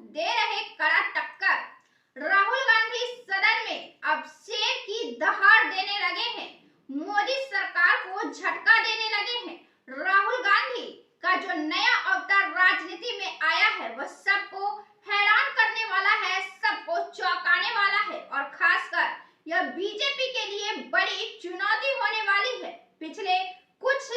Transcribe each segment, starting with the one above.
दे रहे कड़ा टक्कर। राहुल गांधी सदन में अब शेर की दहाड़ देने लगे हैं, मोदी सरकार को झटका देने लगे हैं। राहुल गांधी का जो नया अवतार राजनीति में आया है वह सबको हैरान करने वाला है, सबको चौंकाने वाला है और खासकर यह बीजेपी के लिए बड़ी चुनौती होने वाली है। पिछले कुछ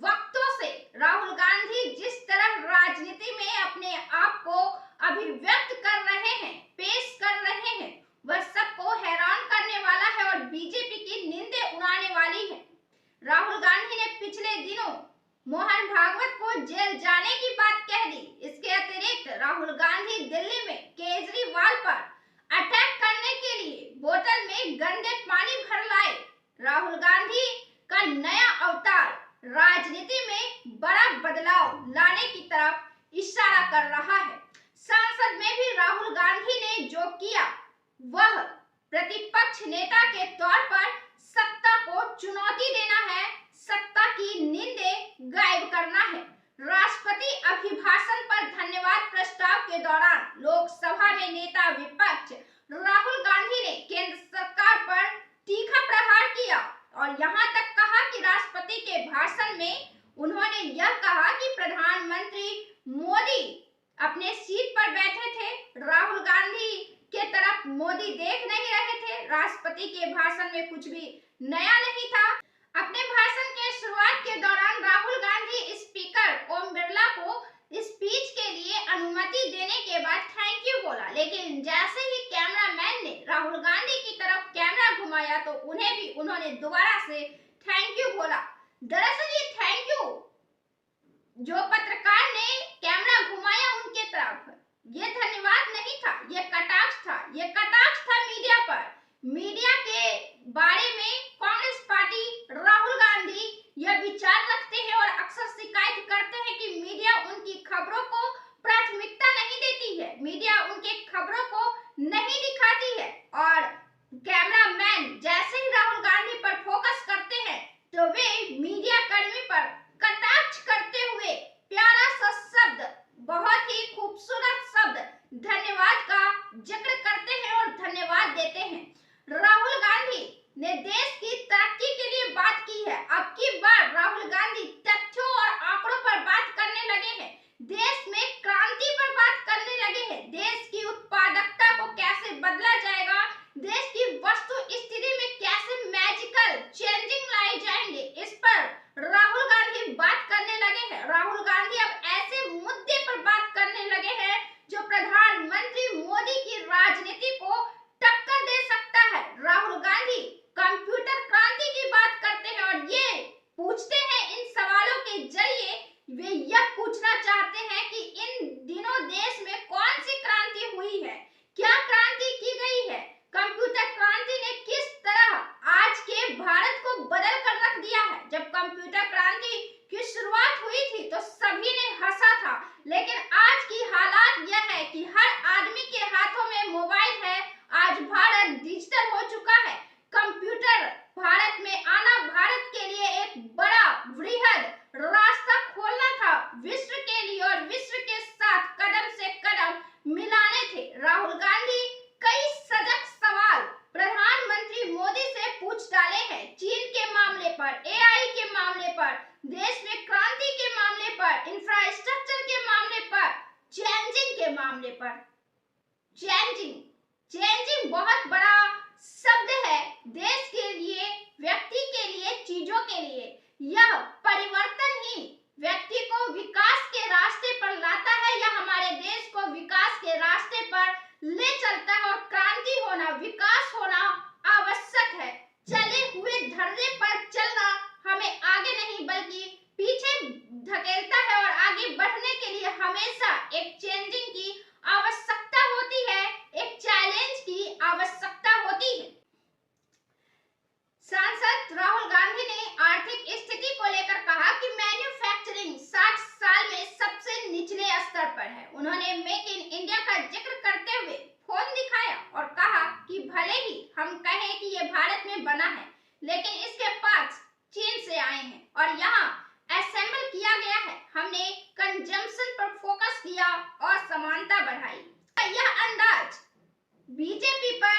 वक्तों से राहुल गांधी जिस तरह राजनीति में अपने आप को अभिव्यक्त कर रहे हैं, पेश कर रहे हैं, वह सबको हैरान करने वाला है और बीजेपी की नींदें उड़ाने वाली है। राहुल गांधी ने पिछले दिनों मोहन भागवत को जेल जाने की बात कह दी। इसके अतिरिक्त राहुल गांधी दिल्ली में केजरीवाल पर अटैक करने के लिए बोतल में गंदे पानी भर लाए। राहुल गांधी का नया अवतार राजनीति में बड़ा बदलाव लाने की तरफ इशारा कर रहा है। संसद में भी राहुल गांधी ने जो किया वह प्रतिपक्ष नेता के तौर पर सत्ता को चुनौती देना है, सत्ता की नींदें गायब करना है। राष्ट्रपति अभिभाषण पर धन्यवाद प्रस्ताव के दौरान लोकसभा में नेता विपक्ष राहुल गांधी ने केंद्र सरकार पर तीखा प्रहार किया और यहां तक कहा कि राष्ट्रपति के भाषण में उन्होंने यह कहा कि प्रधानमंत्री मोदी अपने सीट पर बैठे थे, राहुल गांधी के तरफ मोदी देख नहीं रहे थे। राष्ट्रपति के भाषण में कुछ भी नया नहीं था। अपने भाषण के शुरुआत के दौरान राहुल गांधी स्पीकर ओम बिरला को स्पीच के लिए अनुमति देने के बाद थैंक यू बोला, लेकिन जैसे ही कैमरामैन ने राहुल गांधी की तरफ कैमरा घुमाया तो उन्होंने दोबारा से थैंक यू बोला। दरअसल ये थैंक यू जो पत्रकार ने कैमरा घुमाया उनके तरफ, ये धन्यवाद नहीं था, ये कटाक्ष था। ये कटाक्ष था मीडिया पर। मीडिया के बारे में कांग्रेस पार्टी राहुल गांधी यह विचार रखते हैं और अक्सर शिकायत करते हैं कि मीडिया उनकी खबरों को प्राथमिकता नहीं देती है, मीडिया उनके खबरों को नहीं दिखाती है और कैमरामैन जैसे ही राहुल गांधी पर फोकस करते हैं तो वे मीडिया कर्मी पर कटाक्ष करते हुए प्यारा सा शब्द, बहुत ही खूबसूरत शब्द धन्यवाद का जिक्र करते हैं और धन्यवाद देते हैं। राहुल गांधी ने देश की तरक्की के लिए बात की है। अब की बार राहुल गांधी तथ्यों और आंकड़ों पर बात करने लगे हैं, देश में क्रांति पर बात करने लगे हैं, देश की उत्पादकता को कैसे बदला जाएगा, देश की वस्तु स्थिति में कैसे मैजिकल चेंजिंग लाए जाएंगे, इस पर राहुल गांधी बात करने लगे हैं। राहुल गांधी अब ऐसे मुद्दे पर बात करने लगे हैं जो प्रधानमंत्री मोदी की राजनीति को टक्कर दे सकता है। राहुल गांधी कंप्यूटर क्रांति की बात करते हैं और ये पूछते हैं, इन सवालों के जरिए वे यह पूछना चाहते हैं कि इन दिनों देश में कौन सी क्रांति हुई है, क्या क्रांति की गई है, कंप्यूटर क्रांति ने किस तरह आज के भारत को बदल कर रख दिया है। जब कंप्यूटर क्रांति की शुरुआत हुई थी तो सभी ने हंसा था, लेकिन आज की हालात यह है कि हर आदमी के हाथों में मोबाइल है। आज भारत डिजिटल हो चुका है। कंप्यूटर भारत में आना भारत के लिए एक बड़ा वृहद रास्ता खोलना था विश्व के लिए और विश्व के साथ कदम से कदम मिलाने थे। राहुल गांधी कई सजग सवाल प्रधानमंत्री मोदी से पूछ डाले हैं, चीन के मामले पर, एआई के मामले पर, देश में क्रांति के मामले पर, इंफ्रास्ट्रक्चर के मामले पर, चेंजिंग के मामले पर। चेंजिंग बहुत बड़ा शब्द है देश के लिए, व्यक्ति के लिए, चीजों के लिए। यह परिवर्तन ही व्यक्ति को विकास के रास्ते पर लाता है, यह हमारे देश को विकास के रास्ते पर ले चलता है और क्रांति होना, विकास होना आवश्यक है। चले हुए धर्रे पर चलना हमें आगे नहीं बल्कि पीछे धकेलता है और आगे बढ़ने के लिए हमेशा एक चेंजिंग की आवश्यकता होती है, एक चैलेंज की आवश्यकता होती है। सांसद राहुल गांधी ने आर्थिक स्थिति को लेकर कहा कि मैन्युफैक्चरिंग 60 साल में सबसे निचले स्तर पर है। उन्होंने मेक इन इंडिया का जिक्र करते हुए फोन दिखाया और कहा कि भले ही हम कहें कि ये भारत में बना है, लेकिन इसके पार्ट्स चीन से आए हैं और यहाँ असेंबल किया गया है। हमने कंजम्पशन पर फोकस किया और समानता बढ़ाई। यह अंदाज बीजेपी पर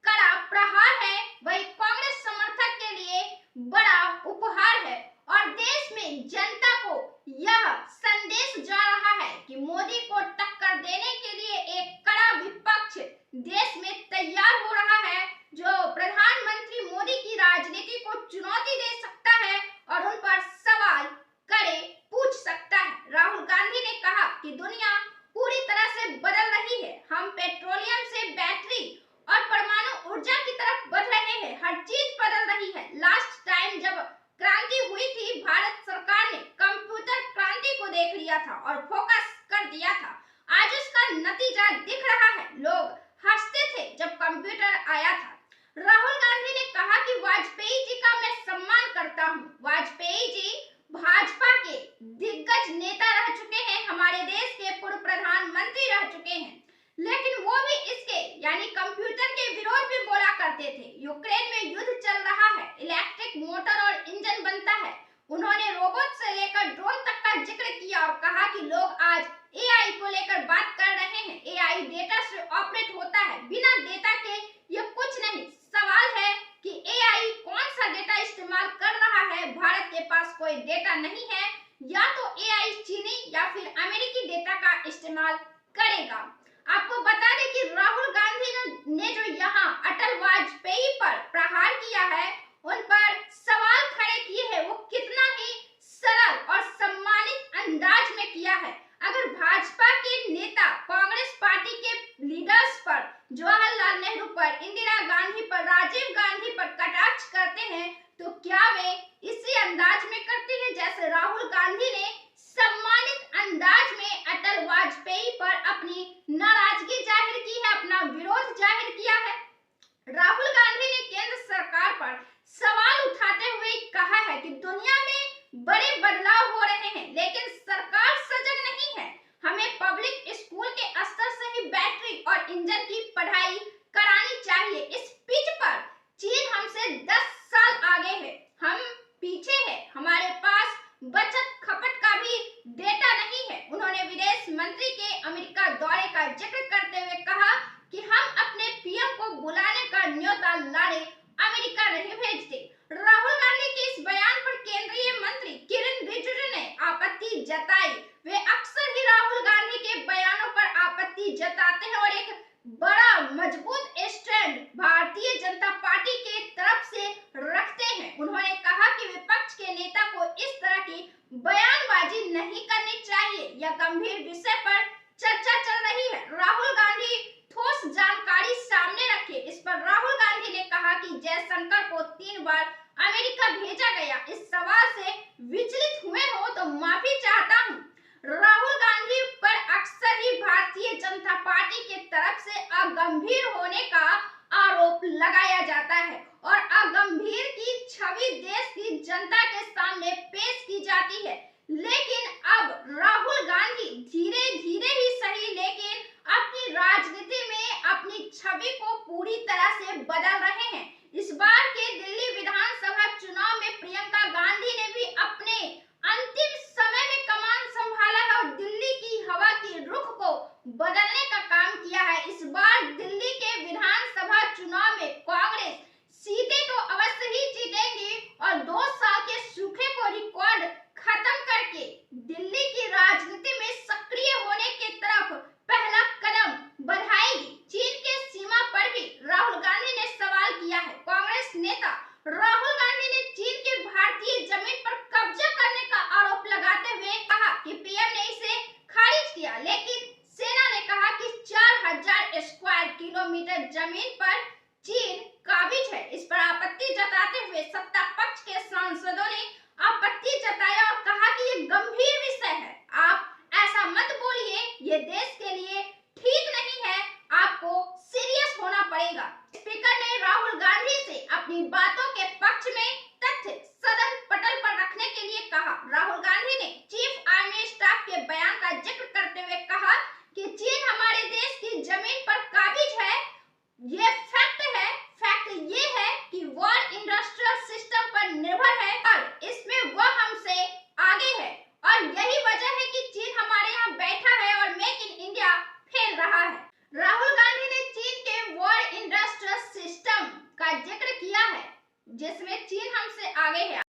कड़ा प्रहार है, वही कांग्रेस समर्थक के लिए बड़ा उपहार है और देश में जनता को यह संदेश जा रहा है कि मोदी को टक्कर देने के लिए एक कड़ा विपक्ष देश में तैयार हो रहा है, जो प्रधानमंत्री मोदी की राजनीति को चुनौती दे सकता है और उन पर सवाल कड़े पूछ सकता है। राहुल गांधी ने कहा कि दुनिया पूरी तरह से बदल रही है, हम पेट्रोलियम से बैटरी और परमाणु ऊर्जा की तरफ बढ़ रहे हैं, हर चीज बदल रही है। लास्ट टाइम जब क्रांति हुई थी, भारत सरकार ने कंप्यूटर क्रांति को देख लिया था और फोकस कर दिया था। आज उसका नतीजा दिख रहा है। लोग हंसते थे जब कंप्यूटर आया था। राहुल गांधी ने कहा कि वाजपेयी जी का मैं सम्मान करता हूँ। वाजपेयी जी भाजपा के दिग्गज नेता रह चुके हैं, हमारे देश के पूर्व प्रधानमंत्री रह चुके हैं, लेकिन वो भी इसके यानी कंप्यूटर के विरोध में बोला करते थे। यूक्रेन में युद्ध चल रहा है, इलेक्ट्रिक मोटर और इंजन बनता है। उन्होंने रोबोट से लेकर ड्रोन तक का जिक्र किया और कहा कि लोग आज एआई को लेकर बात कर रहे हैं। एआई डेटा से ऑपरेट होता है, बिना डेटा के ये कुछ नहीं। सवाल है कि एआई कौन सा डेटा इस्तेमाल कर रहा है। भारत के पास कोई डेटा नहीं है, या तो एआई चीनी या फिर अमेरिकी डेटा का इस्तेमाल करेगा। आपको बता दें कि राहुल गांधी ने जो यहाँ अटल वाजपेयी पर प्रहार किया है, उन पर सवाल खड़े किए हैं, वो कितना ही सरल और सम्मानित अंदाज में किया है। अगर भाजपा के नेता कांग्रेस पार्टी के लीडर्स पर, जवाहरलाल नेहरू पर, इंदिरा गांधी पर, राजीव गांधी पर कटाक्ष करते हैं, तो क्या वे इसी अंदाज में करते हैं जैसे राहुल गांधी ने सम्मानित अंदाज में अटल वाजपेयी पर अपनी नाराजगी जाहिर की है, अपना विरोध जाहिर किया है। राहुल गांधी ने केंद्र सरकार पर सवाल उठाते हुए कहा है कि दुनिया में बड़े बदलाव हो रहे हैं, लेकिन सरकार सजग नहीं है। हमें पब्लिक स्कूल के स्तर से ही बैटरी और इंजन की पढ़ाई करानी चाहिए। इस पिच पर चीन हमसे 10 साल आगे है, हम पीछे हैं, हमारे पास बचत खपत का भी डेटा नहीं है। उन्होंने विदेश मंत्री के अमेरिका दौरे का जिक्र करते हुए कहा कि हम अपने पीएम को बुलाने का न्योता लाने अमेरिका नहीं भेजते। राहुल गांधी के इस बयान पर केंद्रीय मंत्री किरण रिजिजू ने आपत्ति जताई। वे अक्सर ही राहुल गांधी के बयानों पर आपत्ति जताते हैं और एक बड़ा मजबूत स्टैंड भारतीय जनता पार्टी के तरफ से रखते हैं। उन्होंने कहा कि विपक्ष के नेता को इस तरह की बयानबाजी नहीं करनी चाहिए, यह गंभीर विषय पर चर्चा चल रही है। राहुल गांधी ठोस जानकारी सामने रखे। इस पर राहुल गांधी ने कहा कि जयशंकर को 3 बार अमेरिका भेजा गया। इस सवाल से विचलित हुए हो तो माफी चाहता हूँ। राहुल गांधी पर अक्सर ही भारतीय जनता पार्टी के तरफ से अगंभीर होने का आरोप लगाया जाता है और अगंभीर की छवि देश की जनता के सामने पेश की जाती है। लेकिन अब राहुल गांधी धीरे धीरे ही सही, लेकिन अपनी राजनीति में अपनी छवि को पूरी तरह से बदल रहे हैं। इस बार के दिल्ली विधानसभा चुनाव में प्रियंका गांधी ने भी अपने अंतिम समय में कमान संभाला है और दिल्ली की हवा की रुख को बदलने का काम किया है। इस बार दिल्ली के विधानसभा चुनाव में कांग्रेस सीटें तो अवश्य ही जीतेगी और 2 साल के सूखे को रिकॉर्ड खत्म करके दिल्ली की राजनीति में सक्रिय होने की तरफ पहला कदम बढ़ाएगी। चीन के सीमा पर भी राहुल गांधी ने सवाल किया है। कांग्रेस नेता राहुल गांधी ने चीन के भारतीय जमीन पर कब्जा करने का आरोप लगाते हुए कहा कि पीएम ने इसे खारिज किया, लेकिन सेना ने कहा कि 4000 स्क्वायर किलोमीटर जमीन पर चीन काबिज है। इस पर आपत्ति जताते हुए सत्ता पक्ष के सांसदों ने आपत्ति जताया और कहा कि ये गंभीर विषय है, आप ऐसा मत बोलिए, ये देश के लिए ठीक नहीं है, आपको सीरियस होना पड़ेगा। स्पीकर ने राहुल गांधी से अपनी बातों के पक्ष में तथ्य सदन पटल पर रखने के लिए कहा। राहुल गांधी ने चीफ आर्मी स्टाफ के बयान का जिक्र करते हुए कहा कि चीन हमारे देश की जमीन पर काबिज है। ये फैक्ट है। फैक्ट ये है कि वर्ल्ड इंडस्ट्रियल सिस्टम पर निर्भर है और इसमें वह हमसे आगे है और यही वजह है कि चीन हमारे यहाँ बैठा है और मेक इन इंडिया आ गए हैं।